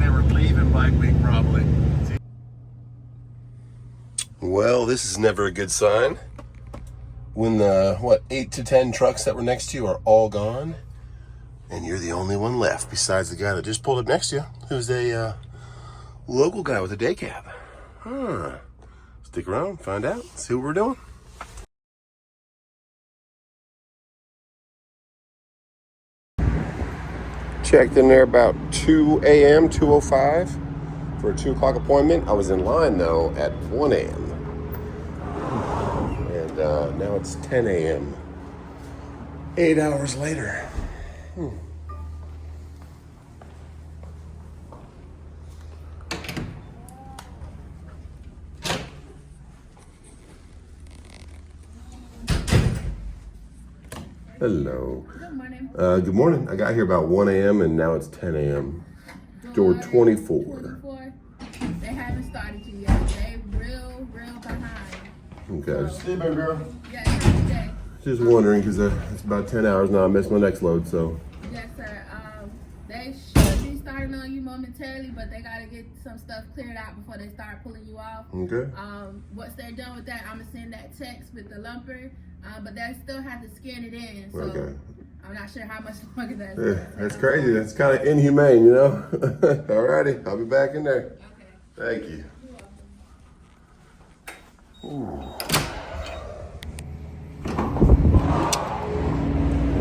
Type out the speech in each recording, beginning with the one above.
they were leaving Bike Week probably. Well, this is never a good sign. When the, 8 to 10 trucks that were next to you are all gone, and you're the only one left besides the guy that just pulled up next to you, who's a local guy with a day cab. Huh. Stick around, find out, see what we're doing. Checked in there about 2 a.m., 2:05 for a 2 o'clock appointment. I was in line though at 1 a.m. And now it's 10 a.m. 8 hours later. Hello. Good morning. Good morning. I got here about 1 a.m. and now it's 10 a.m. Door 24. They haven't started you yet. They real behind. Okay. See you, baby girl. Yes, every day. Just wondering because it's about 10 hours now. I missed my next load, so. Yes, sir. They should be starting on you momentarily, but they gotta get some stuff cleared out before they start pulling you off. Okay. Once they're done with that, I'm gonna send that text with the lumper. But they still have to scan it in. So Okay. I'm not sure how much longer that's Yeah, that's crazy. That's kind of inhumane, you know? Alrighty, I'll be back in there. Okay. Thank you. Ooh.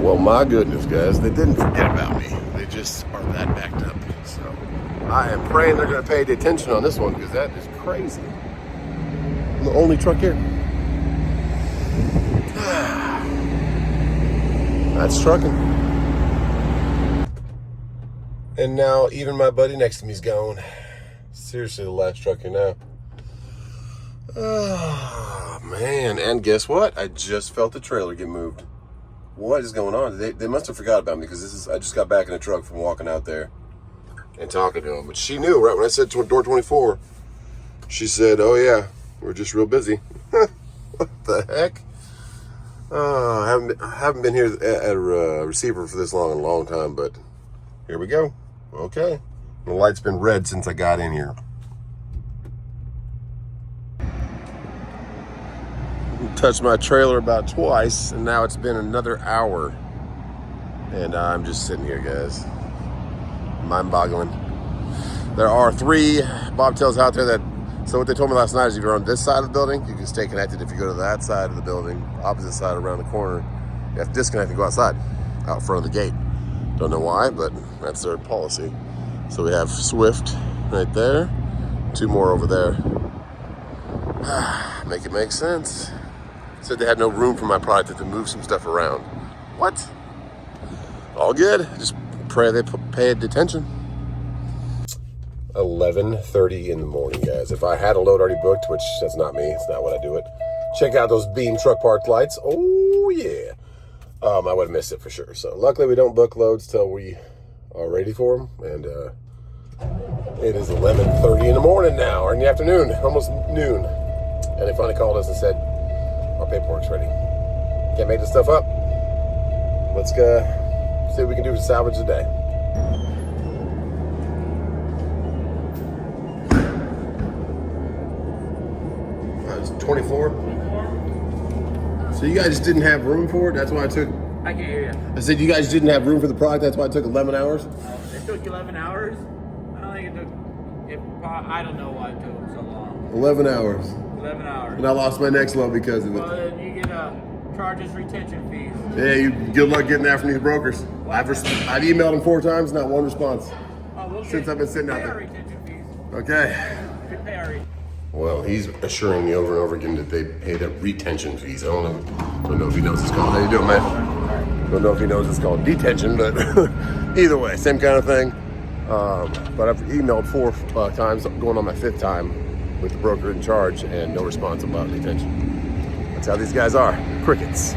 Well, my goodness, guys, they didn't forget about me. They just are that backed up. So I am praying they're going to pay detention on this one because that is crazy. I'm the only truck here. That's trucking. And now even my buddy next to me is gone. Seriously, the last truck here now. Oh, man. And guess what? I just felt the trailer get moved. What is going on? They must have forgot about me because I just got back in the truck from walking out there and talking to them. But she knew right when I said door 24. She said, "Oh yeah, we're just real busy." What the heck? I haven't been here at a receiver for this long in a long time, but here we go. Okay. The light's been red since I got in here. Touched my trailer about twice, and now it's been another hour. And I'm just sitting here, guys. Mind-boggling. There are 3 bobtails out there that, so what they told me last night is if you're on this side of the building, you can stay connected. If you go to that side of the building, opposite side around the corner, you have to disconnect and go outside, out front of the gate. Don't know why, but that's their policy. So we have Swift right there, 2 more over there. Make it make sense. Said they had no room for my product, that to move some stuff around. What? All good. Just pray they pay detention. 11:30 in the morning, guys. If I had a load already booked, which that's not me, it's not what I do it. Check out those Beam truck park lights. Oh yeah. I would have missed it for sure. So luckily we don't book loads till we are ready for them. And it is 11:30 in the morning now, or in the afternoon, almost noon. And they finally called us and said, our paperwork's ready. Can't make this stuff up. Let's go see what we can do to salvage the day. It's 24. So you guys didn't have room for it? That's why I took... I can't hear you. I said you guys didn't have room for the product, that's why I took 11 hours? It took 11 hours? I don't think it took... I don't know why it took so long. 11 hours. 11 hours. And I lost my next load because of it. Well, then you get charges retention fees. Yeah, good luck getting that from these brokers. I've emailed them 4 times, not one response. Since I've been sitting out there. Retention fees. Okay. We pay our retention. Well, he's assuring me over and over again that they pay the retention fees. I don't know if he knows it's called. How you doing, man? Don't know if he knows it's called detention, but either way, same kind of thing. But I've emailed 4 times, going on my 5th time with the broker in charge, and no response about detention. That's how these guys are. Crickets.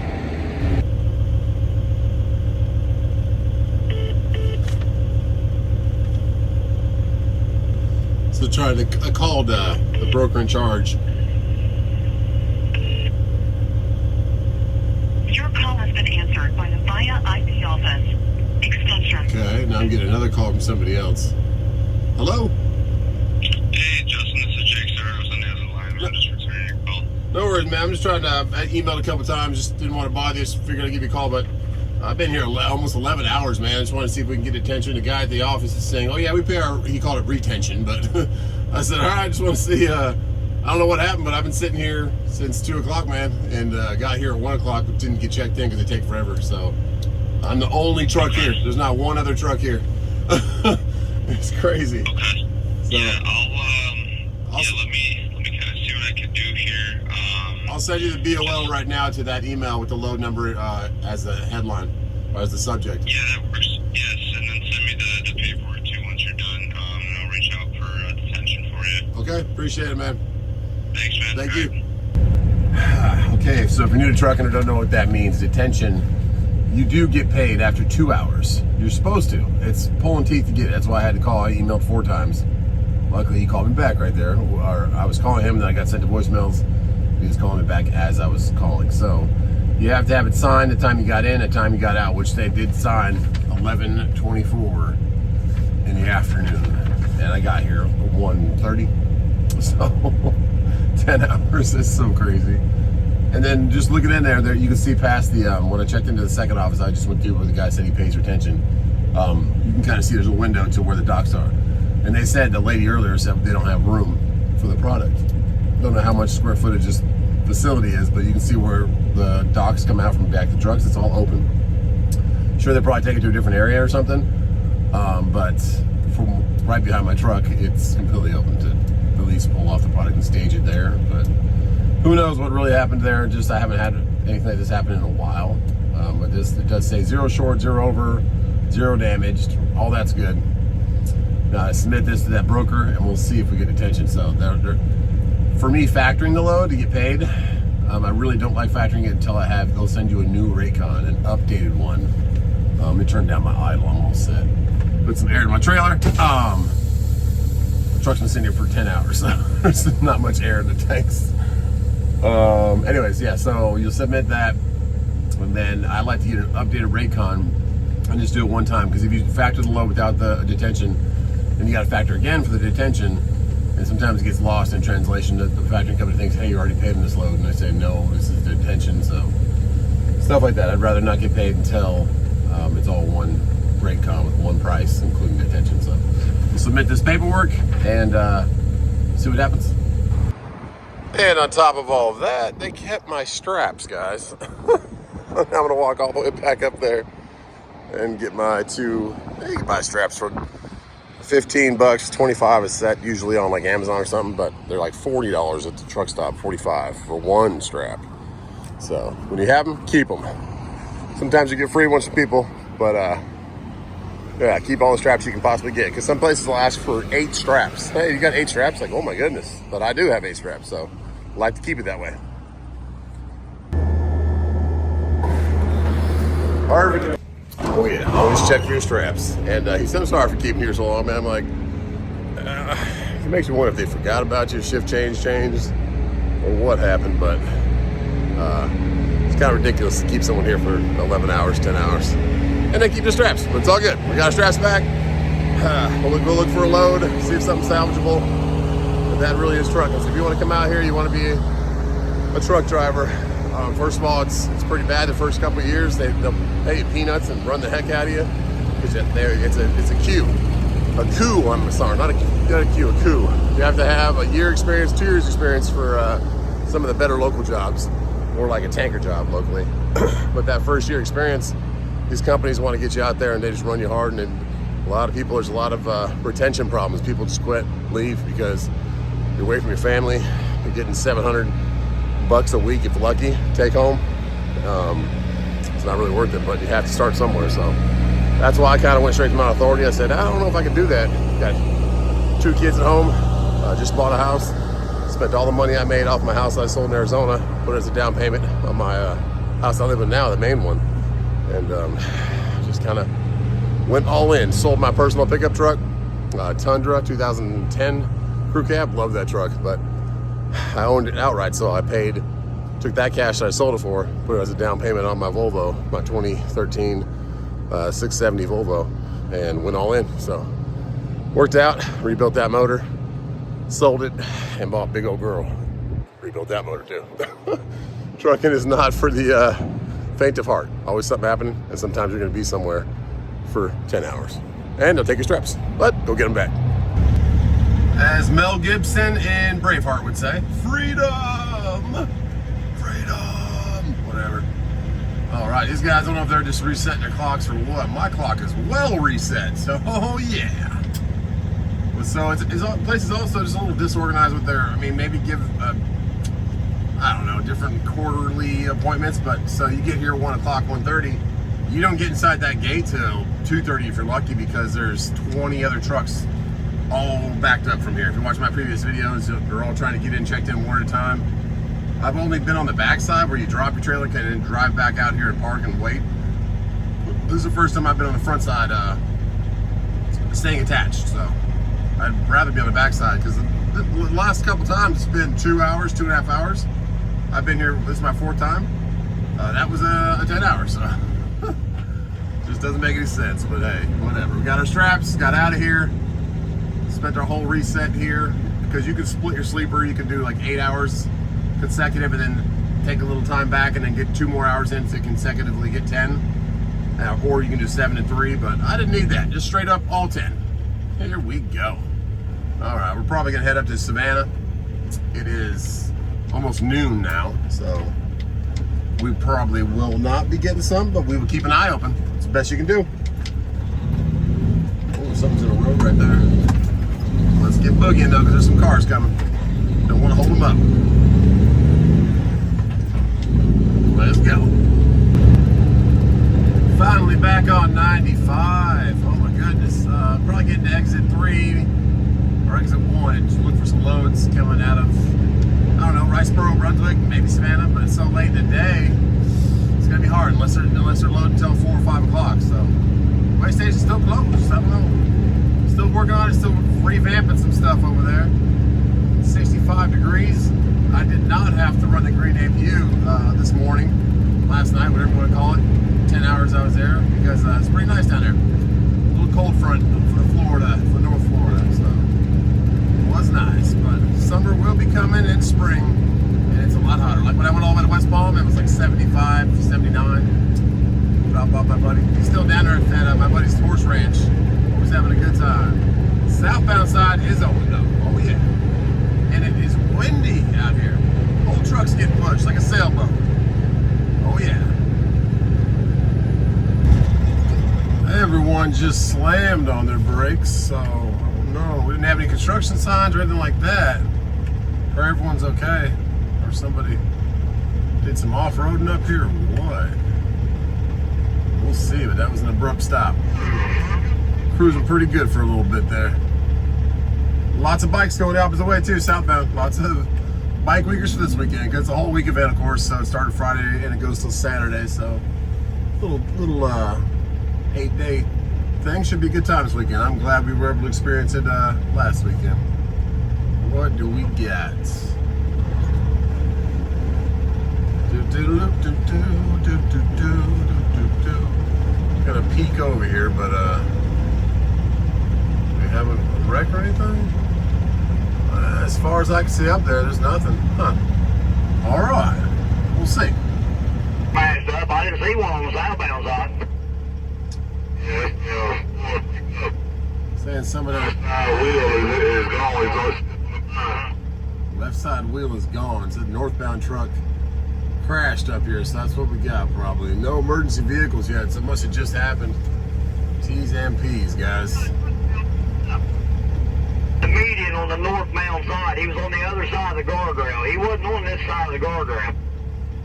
So I called the broker in charge. Your call has been answered by the VIA IP office. Extension. Okay, now I'm getting another call from somebody else. Hello? Hey, Justin, this is Jake, sir. I was on the other line. I'm just returning your call. No worries, man. I'm just trying to, I emailed a couple times, just didn't want to bother you, just figured I'd give you a call, but I've been here almost 11 hours, man. I just wanted to see if we can get attention. The guy at the office is saying, oh yeah, we pay our, he called it retention, but I said, all right, I just want to see, I don't know what happened, but I've been sitting here since 2 o'clock, man, and got here at 1 o'clock, but didn't get checked in because they take forever, so I'm the only truck here. There's not one other truck here. It's crazy. Okay. So, Yeah, let me kind of see what I can do here. I'll send you the BOL right now to that email with the load number as the headline, or as the subject. Yeah, that works. Yes, and then send me the paperwork too once you're done, and I'll reach out for detention for you. Okay, appreciate it, man. Thanks, man. Thank you. Okay, so if you're new to trucking or don't know what that means, detention, you do get paid after 2 hours. You're supposed to. It's pulling teeth to get it. That's why I had to call. I emailed 4 times. Luckily, he called me back right there. Or I was calling him, and then I got sent to voicemails. He was calling me back as I was calling. So you have to have it signed the time you got in, the time you got out, which they did sign 11:24 in the afternoon. And I got here at 1:30. So 10 hours is so crazy. And then just looking in there, you can see past the, when I checked into the second office, I just went through where the guy said he pays retention. You can kind of see there's a window to where the docks are. And they said, the lady earlier said they don't have room for the product. Don't know how much square footage this facility is, but you can see where the docks come out from the back of the trucks. It's all open. Sure, they probably take it to a different area or something. But from right behind my truck, it's completely open to at least pull off the product and stage it there. But who knows what really happened there? Just I haven't had anything like this happen in a while. But it does say 0 short, 0 over, 0 damaged. All that's good. Now submit this to that broker, and we'll see if we get detention. So for me, factoring the load to get paid, I really don't like factoring it until they'll send you a new rate con, an updated one. Let me turn down my idle. I'm all set. Put some air in my trailer. The truck's been sitting here for 10 hours, so there's not much air in the tanks. Anyways, yeah, so you'll submit that, and then I like to get an updated rate con and just do it one time, because if you factor the load without the detention, then you got to factor again for the detention, and sometimes it gets lost in translation. The factoring company thinks, hey, you already paid in this load, and I say, no, this is the detention. So stuff like that. I'd rather not get paid until it's all one rate con with one price, including detention. So we'll submit this paperwork and see what happens. And on top of all of that, they kept my straps, guys. I'm gonna walk all the way back up there and get my you can buy straps for $15, 25 a set, usually on like Amazon or something, but they're like $40 at the truck stop, 45 for one strap. So when you have them, keep them. Sometimes you get free ones from people, but yeah, keep all the straps you can possibly get, because some places will ask for 8 straps. Hey, you got 8 straps? Like, oh my goodness. But I do have 8 straps, so I like to keep it that way. Perfect. Oh yeah, always check for your straps. And he said, I'm sorry for keeping here so long, man. I'm like, it makes me wonder if they forgot about you, shift changed, or what happened, but it's kind of ridiculous to keep someone here for 11 hours, 10 hours. And then keep the straps, but it's all good. We got our straps back. We'll go look for a load, see if something's salvageable. But that really is trucking. So if you want to come out here, you want to be a truck driver, first of all, it's pretty bad the first couple of years. They'll pay you peanuts and run the heck out of you. Because it's a queue. A coup, I'm sorry, not a queue, a coup. You have to have a year experience, 2 years experience for some of the better local jobs, or like a tanker job locally. But that first year experience, these companies want to get you out there and they just run you hard, and a lot of people, there's a lot of retention problems. People just quit, leave because you're away from your family. You're getting $700 a week if lucky, take home. It's not really worth it, but you have to start somewhere. So that's why I kind of went straight to my authority. I said, I don't know if I can do that. Got 2 kids at home, just bought a house, spent all the money I made off my house I sold in Arizona, put it as a down payment on my house I live in now, the main one. And just kind of went all in. Sold my personal pickup truck, Tundra 2010 crew cab. Love that truck, but I owned it outright, so I took that cash that I sold it for, put it as a down payment on my Volvo, my 2013 670 Volvo, and went all in. So Worked out, rebuilt that motor, sold it, and bought big old girl. Rebuilt that motor too. Trucking is not for the faint of heart. Always something happening, and sometimes you're gonna be somewhere for 10 hours. And they'll take your straps, but go get them back. As Mel Gibson in Braveheart would say, freedom! Freedom! Whatever. All right, these guys, I don't know if they're just resetting their clocks or what. My clock is well reset, so oh yeah. So the place is also just a little disorganized with their, I mean, maybe give, I don't know, different quarterly appointments, but so you get here 1 o'clock, 1:30, you don't get inside that gate till 2:30 if you're lucky, because there's 20 other trucks all backed up from here. If you watch my previous videos, they're all trying to get in, checked in one at a time. I've only been on the backside where you drop your trailer and then drive back out here and park and wait. This is the first time I've been on the front side staying attached, so I'd rather be on the backside, because the last couple times it's been 2 hours, 2.5 hours. I've been here, this is my 4th time. That was a 10 hours, so just doesn't make any sense, but hey, whatever. We got our straps, got out of here, spent our whole reset here, because you can split your sleeper. You can do like 8 hours consecutive and then take a little time back and then get 2 more hours in to consecutively get 10. Or you can do 7 and 3, but I didn't need that. Just straight up all 10. Here we go. All right, we're probably gonna head up to Savannah. It is almost noon now, so we probably will not be getting some, but we will keep an eye open. It's the best you can do. Oh, something's in the road right there. Let's get boogieing though, because there's some cars coming. Don't want to hold them up. Let's go. Finally back on 95. Oh my goodness. Probably getting to exit 3 or exit 1 and just look for some loads coming out of, I don't know, Riceboro, Brunswick, maybe Savannah, but it's so late in the day, it's gonna be hard unless they're loaded until 4 or 5 o'clock. So way station's still closed. I don't know. Still working on it, still revamping some stuff over there. 65 degrees. I did not have to run the green APU this morning, last night, whatever you want to call it. 10 hours I was there, because it's pretty nice down there. A little cold front for Florida, for North Florida, so it was nice. But summer will be coming in spring, and it's a lot hotter. Like when I went all the way to West Palm, it was like 75, 79. Drop off my buddy. He's still down there at my buddy's horse ranch. Always having a good time. Southbound side is open though. Oh yeah. And it is windy out here. Whole trucks get pushed like a sailboat. Oh yeah. Everyone just slammed on their brakes, so I don't know. We didn't have any construction signs or anything like that. Or everyone's okay. Or somebody did some off-roading up here or what? We'll see, but that was an abrupt stop. Cruising pretty good for a little bit there. Lots of bikes going the opposite way too, southbound. Lots of bike weekers for this weekend, because it's a whole week event, of course. So it started Friday and it goes till Saturday. So little 8-day thing. Should be a good time this weekend. I'm glad we were able to experience it last weekend. What do we got? Gonna peek over here, but we haven't wrecked or anything. As far as I can see up there's nothing. Huh. All right, we'll see. Mashed up. I didn't see one on the southbound side. Saying some of that Wheel is gone. left side wheel is gone. It's a northbound truck crashed up here, so that's what we got probably. No emergency vehicles yet, so it must have just happened. T's and P's, guys. The median on the northbound side, he was on the other side of the guardrail. He wasn't on this side of the guardrail.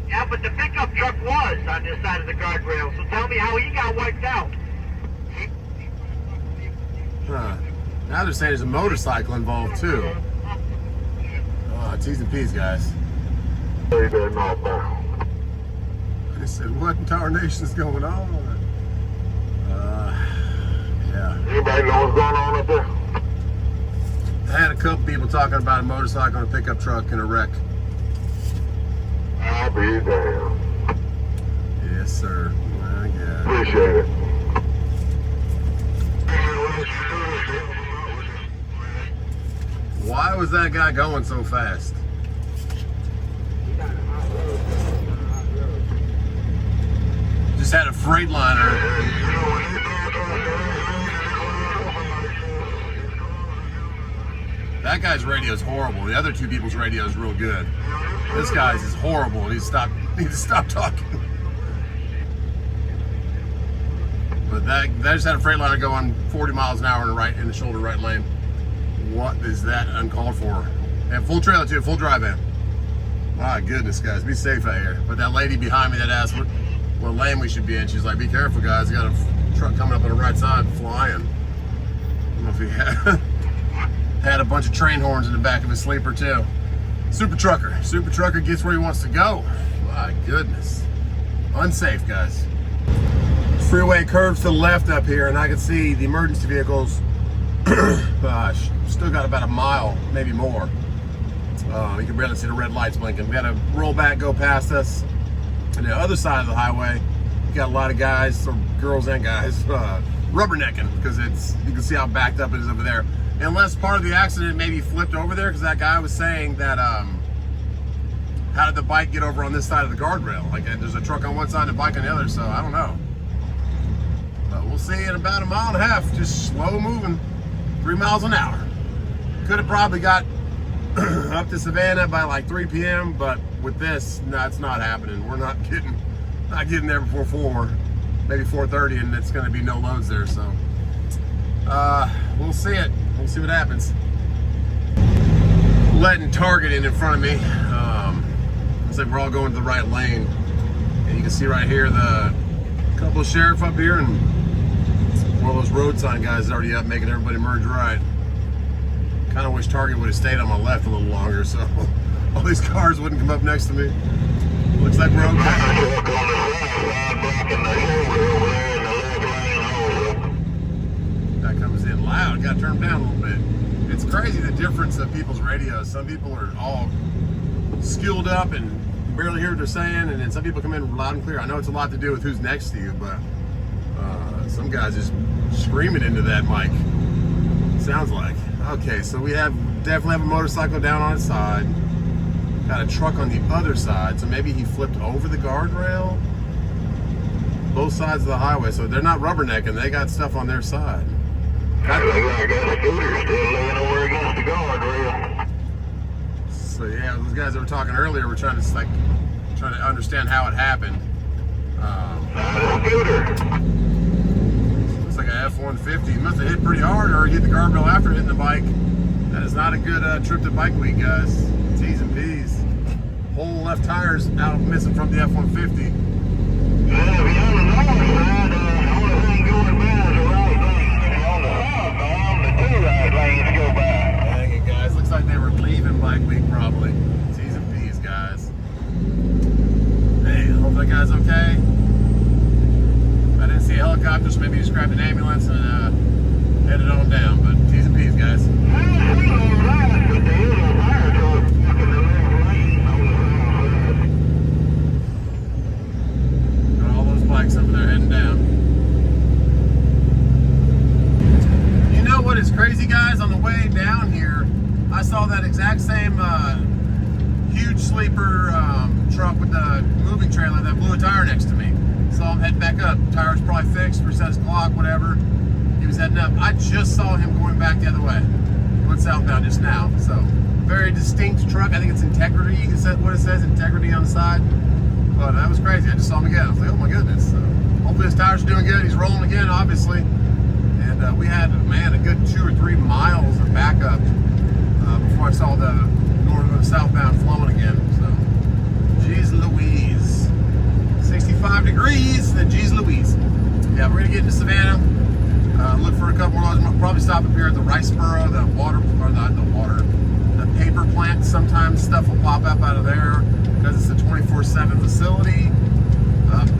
Yeah, but the pickup truck was on this side of the guardrail, so tell me how he got wiped out. Huh. Now they're saying there's a motorcycle involved too. T's and P's, guys. They said, what in tarnation is going on? Yeah. Anybody know what's going on up there? I had a couple people talking about a motorcycle and a pickup truck in a wreck. I'll be damned. Yes, sir. I guess. Appreciate it. was that guy going so fast? Just had a Freightliner. That guy's radio is horrible. The other two people's radio is real good. This guy's is horrible. He needs to stop talking. But that just had a Freightliner going 40 miles an hour in the shoulder right lane. What is that uncalled for? And full trailer too, full dry van. My goodness, guys, be safe out here. But that lady behind me that asked what lane we should be in, she's like, be careful, guys. Got a truck coming up on the right side flying. I don't know if he had a bunch of train horns in the back of his sleeper too. Super trucker gets where he wants to go. My goodness. Unsafe, guys. Freeway curves to the left up here, and I can see the emergency vehicles. Gosh, still got about a mile, maybe more. You can barely see the red lights blinking. We got to roll back, go past us. And the other side of the highway, you got a lot of guys, or girls and guys, rubbernecking, because you can see how backed up it is over there. Unless part of the accident maybe flipped over there, because that guy was saying that, how did the bike get over on this side of the guardrail? Like, there's a truck on one side and a bike on the other, so I don't know. But we'll see in about a mile and a half, just slow moving, 3 miles an hour. Could have probably got up to Savannah by like 3 p.m., but with this, no, it's not happening. We're not getting there before 4, maybe 4:30, and it's going to be no loads there, so we'll see it. We'll see what happens. Letting Target in front of me. Looks like we're all going to the right lane, and you can see right here the couple of sheriff up here, and one of those road sign guys is already up, making everybody merge right. Kind of wish Target would have stayed on my left a little longer, so all these cars wouldn't come up next to me. Looks like we're okay. That comes in loud. Got to turn them down a little bit. It's crazy the difference of people's radios. Some people are all skilled up and barely hear what they're saying, and then some people come in loud and clear. I know it's a lot to do with who's next to you, but some guys just screaming into that mic. Sounds like. Okay, so we definitely have a motorcycle down on its side. Got a truck on the other side, so maybe he flipped over the guardrail. Both sides of the highway, so they're not rubbernecking. They got stuff on their side. I got a scooter still laying over against the guardrail. So yeah, those guys that were talking earlier were trying to understand how it happened. Scooter. Looks like a F-150. He must have hit pretty hard, or he hit the guardrail after hitting the bike. That is not a good trip to bike week, guys. T's and P's. Whole left tires out missing from the F-150. Yeah, if you're on the north side, the only thing going by is the right lane. On the southbound, the 2 right lanes go by. Dang it, guys. Looks like they were leaving bike week probably. T's and P's, guys. Hey, I hope that guy's okay. I didn't see a helicopter, so maybe he just grabbed an ambulance and headed on down. But T's and P's, guys. Got all those bikes over there heading down. You know what is crazy, guys? On the way down here, I saw that exact same huge sleeper truck with the moving trailer that blew a tire next to me. Saw him head back up. Tire's probably fixed, reset his clock, whatever. He was heading up. I just saw him going back the other way. Went southbound just now. So, very distinct truck. I think it's Integrity. You can say what it says, Integrity on the side. But that was crazy. I just saw him again. I was like, oh my goodness. So, hopefully his tires are doing good. He's rolling again, obviously. And we had, man, a good 2 or 3 miles of backup before I saw the north and southbound flowing again. So, geez Louise. 65 degrees, then geez Louise. Yeah, we're gonna get into Savannah. Look for a couple more loads. We'll probably stop up here at the Riceboro, the paper plant. Sometimes stuff will pop up out of there because it's a 24/7 facility.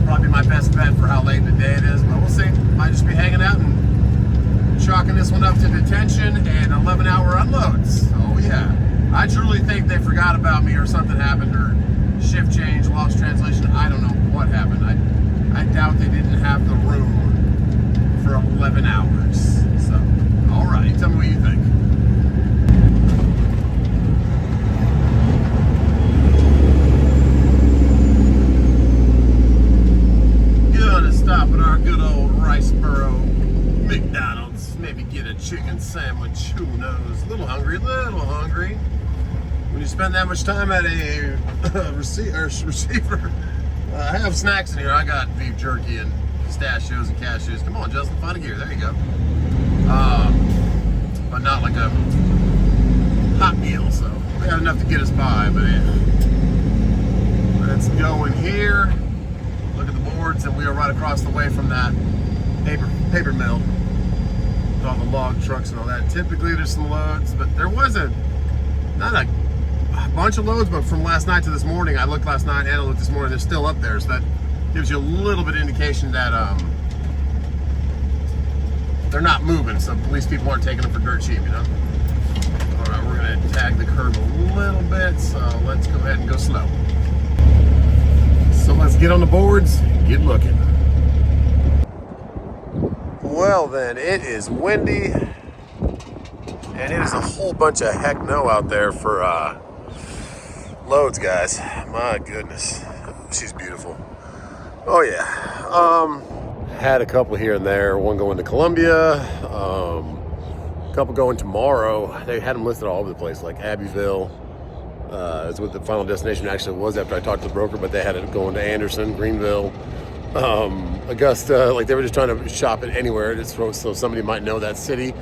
Probably my best bet for how late in the day it is, but we'll see. Might just be hanging out and chalking this one up to detention and 11-hour unloads. Oh yeah. I truly think they forgot about me or something happened, or shift change, lost translation. I don't know what happened. I doubt they didn't have the room for 11 hours. So, all right, tell me what you think. Riceboro McDonald's. Maybe get a chicken sandwich. Who knows? A little hungry, little hungry. When you spend that much time at a receiver, have snacks in here. I got beef jerky and pistachios and cashews. Come on, Justin, find a gear. There you go. But not like a hot meal, so we have enough to get us by. But yeah. Let's go in here. Look at the boards, and we are right across the way from that paper mill with all the log trucks and all that. Typically, there's some loads, but there wasn't not a bunch of loads, but from last night to this morning, I looked last night and I looked this morning, they're still up there, so that gives you a little bit of indication that they're not moving, so police people aren't taking them for dirt cheap, you know? All right, we're gonna tag the curb a little bit, so let's go ahead and go slow. So let's get on the boards and get looking. Well then, it is windy, and it is a whole bunch of heck no out there for loads, guys. My goodness, she's beautiful. Oh yeah. Had a couple here and there. One going to Columbia. A couple going tomorrow. They had them listed all over the place, like Abbeville. Is what the final destination actually was after I talked to the broker, but they had it going to Anderson, Greenville, Augusta. Like they were just trying to shop it anywhere, just so somebody might know that city.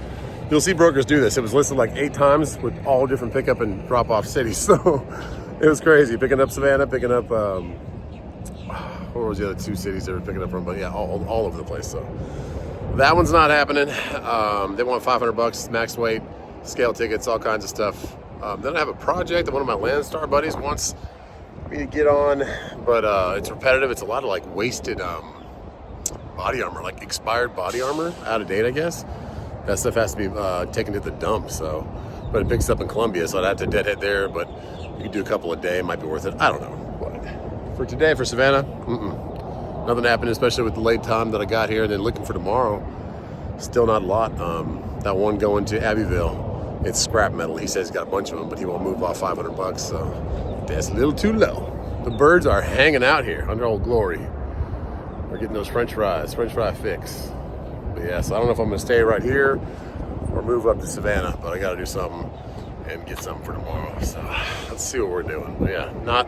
You'll see brokers do this. It was listed like 8 times with all different pickup and drop off cities. So it was crazy. Picking up Savannah, picking up, what was the other 2 cities they were picking up from? But yeah, all over the place. So that one's not happening. They want $500 max weight, scale tickets, all kinds of stuff. Then I have a project that one of my Landstar buddies wants me to get on, but it's repetitive. It's a lot of like wasted body armor, like expired body armor, out of date, I guess. That stuff has to be taken to the dump, so. But it picks up in Columbia, so I'd have to deadhead there, but you could do a couple a day, it might be worth it. I don't know. But for today, for Savannah, nothing happened, especially with the late time that I got here, and then looking for tomorrow, still not a lot. That one going to Abbeville, it's scrap metal. He says he's got a bunch of them, but he won't move off $500, so that's a little too low. The birds are hanging out here under Old Glory. We're getting those French fry fix. But yeah, so I don't know if I'm gonna stay right here or move up to Savannah, but I gotta do something and get something for tomorrow. So let's see what we're doing. But yeah, I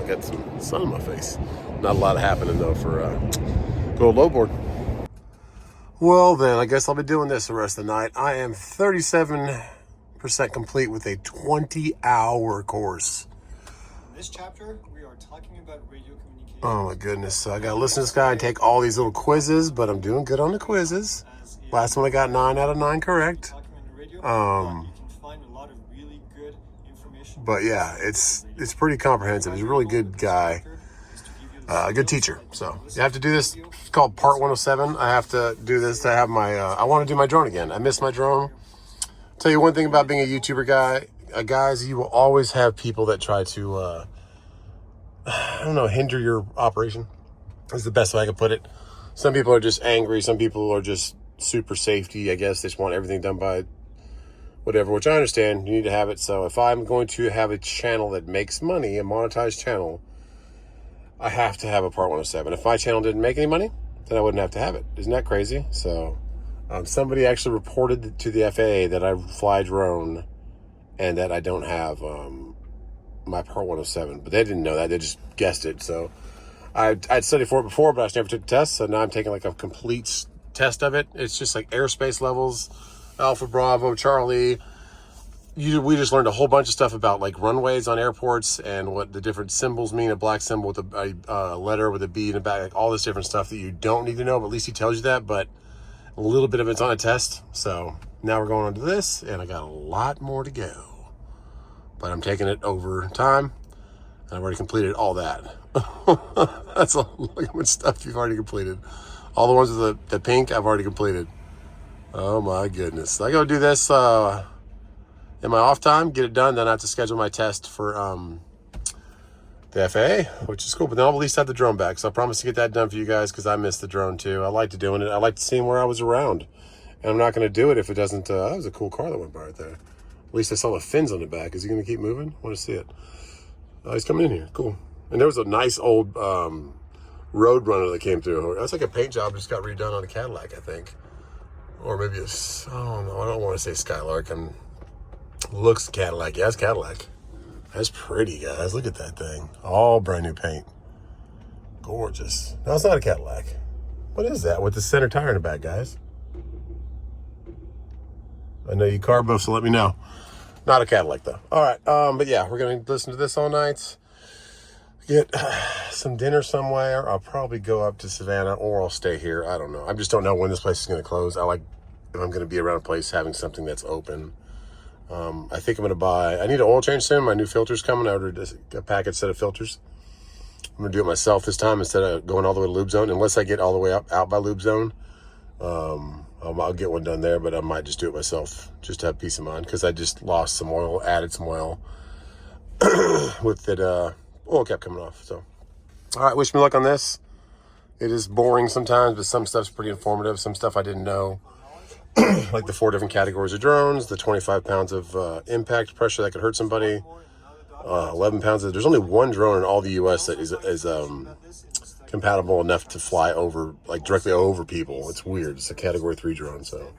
got some sun on my face. Not a lot happening though for go low board. Well then, I guess I'll be doing this the rest of the night. I am 37% complete with a 20-hour course. In this chapter, we are talking about radio communication. Oh my goodness. So I gotta listen to this guy and take all these little quizzes, but I'm doing good on the quizzes. Last one I got 9 out of 9 correct. You can find a lot of really good information. But yeah, it's pretty comprehensive. He's a really good guy. A good teacher. So you have to do this. It's called Part 107. I have to do this to have my, I want to do my drone again. I miss my drone. Tell you one thing about being a YouTuber guy, guys, you will always have people that try to, I don't know, hinder your operation. Is the best way I could put it. Some people are just angry. Some people are just super safety. I guess they just want everything done by whatever, which I understand. You need to have it. So if I'm going to have a channel that makes money, a monetized channel, I have to have a Part 107. If my channel didn't make any money, then I wouldn't have to have it. Isn't that crazy? So somebody actually reported to the FAA that I fly drone and that I don't have my Part 107, but they didn't know that. They just guessed it. So I'd studied for it before, but I just never took the test. So now I'm taking like a complete test of it. It's just like airspace levels, Alpha, Bravo, Charlie. We just learned a whole bunch of stuff about like runways on airports and what the different symbols mean. A black symbol with a letter with a B in the back, like all this different stuff that you don't need to know, but at least he tells you that. But a little bit of it's on a test. So now we're going on to this, and I got a lot more to go. But I'm taking it over time, and I've already completed all that. That's look how much stuff you've already completed. All the ones with the pink, I've already completed. Oh my goodness. I go do this in my off time, get it done, then I have to schedule my test for the FAA, which is cool. But then I'll at least have the drone back. So I promise to get that done for you guys because I miss the drone too. I liked doing it. I liked seeing where I was around. And I'm not going to do it if it doesn't. That was a cool car that went by right there. At least I saw the fins on the back. Is he going to keep moving? I want to see it. Oh, he's coming in here. Cool. And there was a nice old Roadrunner that came through. That's like a paint job just got redone on a Cadillac, I think. Or maybe I don't know. I don't want to say Skylark. Looks Cadillac. Yeah, it's Cadillac. That's pretty, guys. Look at that thing. All brand new paint. Gorgeous. No, it's not a Cadillac. What is that with the center tire in the back, guys? I know you car buffs, so let me know. Not a Cadillac, though. All right. But yeah, we're going to listen to this all night. Get some dinner somewhere. I'll probably go up to Savannah or I'll stay here. I don't know. I just don't know when this place is going to close. I like, if I'm going to be around a place, having something that's open. I think I'm going to buy, I need an oil change soon. My new filter's coming. I ordered a package set of filters. I'm going to do it myself this time instead of going all the way to LubeZone. Unless I get all the way out by LubeZone. I'll get one done there, but I might just do it myself just to have peace of mind because I just lost some oil, added some oil with that oil cap coming off. So, all right, wish me luck on this. It is boring sometimes, but some stuff's pretty informative. Some stuff I didn't know, like the 4 different categories of drones, the 25 pounds of impact pressure that could hurt somebody, 11 pounds of, there's only one drone in all the U.S. that is compatible enough to fly over, like directly over people. It's weird. It's a category 3 drone. So,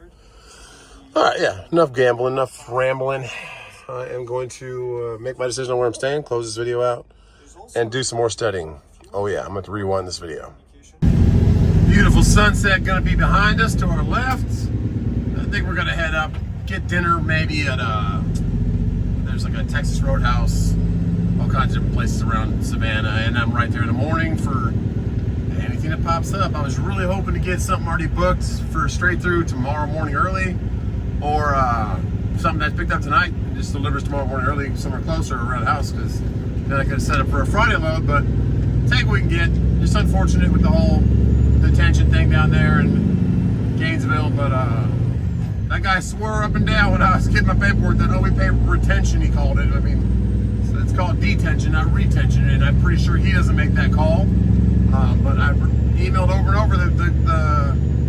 all right, yeah, enough gambling, enough rambling. I am going to make my decision on where I'm staying, close this video out, and do some more studying. Oh yeah, I'm going to rewind this video. Beautiful sunset going to be behind us to our left. I think we're going to head up, get dinner maybe at there's like a Texas Roadhouse, all kinds of different places around Savannah, and I'm right there in the morning for anything that pops up. I was really hoping to get something already booked for straight through tomorrow morning early, or something that's picked up tonight and just delivers tomorrow morning early somewhere closer around the house, because then I could have set up for a Friday load. But take what we can get. Just unfortunate with the whole detention thing down there in Gainesville, but that guy swore up and down when I was getting my paperwork that, oh, we pay retention, he called it. I mean, so it's called detention, not retention, and I'm pretty sure he doesn't make that call. But I emailed over and over the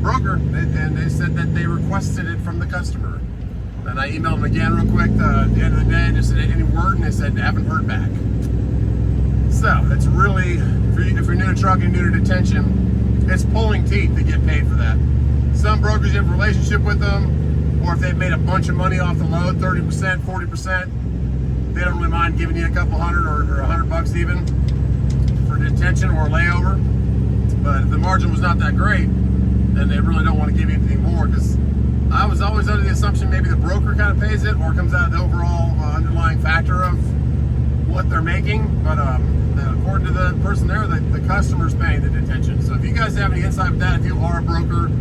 broker, and they said that they requested it from the customer. And I emailed them again real quick at the end of the day, just said, any word, and they said, haven't heard back. So it's really, if you're new to trucking, new to detention, it's pulling teeth to get paid for that. Some brokers have a relationship with them, or if they've made a bunch of money off the load, 30%, 40%, they don't really mind giving you a couple hundred or $100 even for detention or layover. But if the margin was not that great, then they really don't want to give you anything more, because I was always under the assumption maybe the broker kind of pays it, or it comes out of the overall underlying factor of what they're making. But according to the person there, the customer's paying the detention. So if you guys have any insight with that, if you are a broker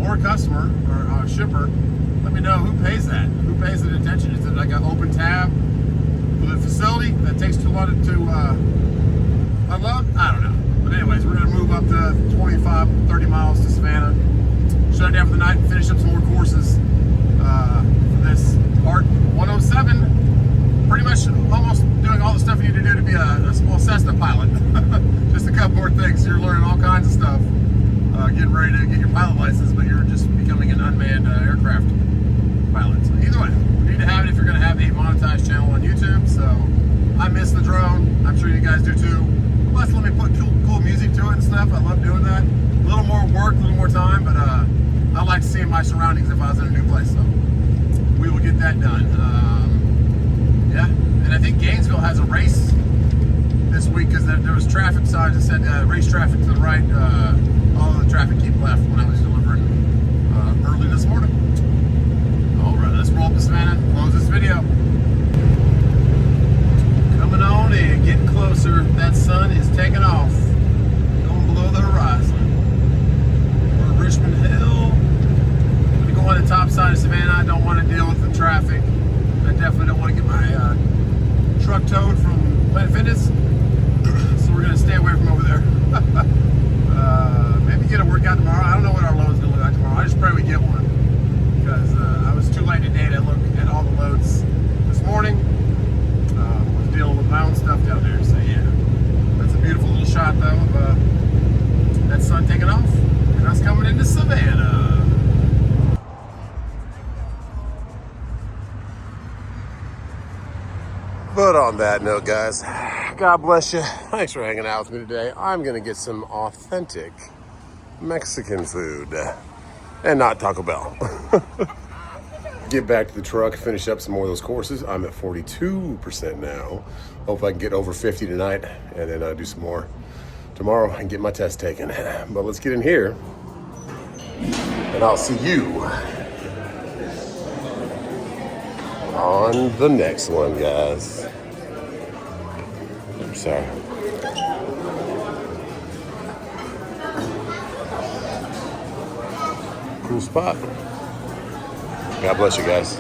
or a customer or a shipper, let me know who pays that. Who pays the detention? Is it like an open tab with a facility that takes too long to unload? I don't know. But anyways, we're going to move up to 25, 30 miles to Savannah, shut it down for the night, and finish up some more courses for this part 107. Pretty much almost doing all the stuff you need to do to be a small Cessna pilot. Just a couple more things. You're learning all kinds of stuff, getting ready to get your pilot license, but you're just becoming an unmanned aircraft pilot. So either way, you need to have it if you're going to have a monetized channel on YouTube. So I miss the drone. I'm sure you guys do too. Plus, let me put cool music to it and stuff. I love doing that. A little more work, a little more time, but I like seeing my surroundings if I was in a new place. So we will get that done. Yeah, and I think Gainesville has a race this week, because there was traffic signs that said race traffic to the right, all the traffic keep left when I was delivering early this morning. All right, let's roll up to Savannah, close this video. Coming on in, getting closer. That sun is taking off, going below the horizon. We're at Richmond Hill. I'm going to go on the top side of Savannah. I don't want to deal with the traffic. I definitely don't want to get my truck towed from Planet Fitness, so we're going to stay away from over there. Maybe get a workout tomorrow. I don't know what our load's going to look like tomorrow. I just pray we get one, because I was too late today to look at all the loads this morning. Was dealing with my own stuff down there, so yeah. That's a beautiful little shot, though, of that sun taking off and us coming into Savannah. But on that note, guys, God bless you. Thanks for hanging out with me today. I'm gonna get some authentic Mexican food and not Taco Bell. Get back to the truck, finish up some more of those courses. I'm at 42% now. Hope I can get over 50 tonight and then do some more tomorrow and get my test taken. But let's get in here and I'll see you on the next one, guys. I'm sorry. Cool spot. God bless you guys.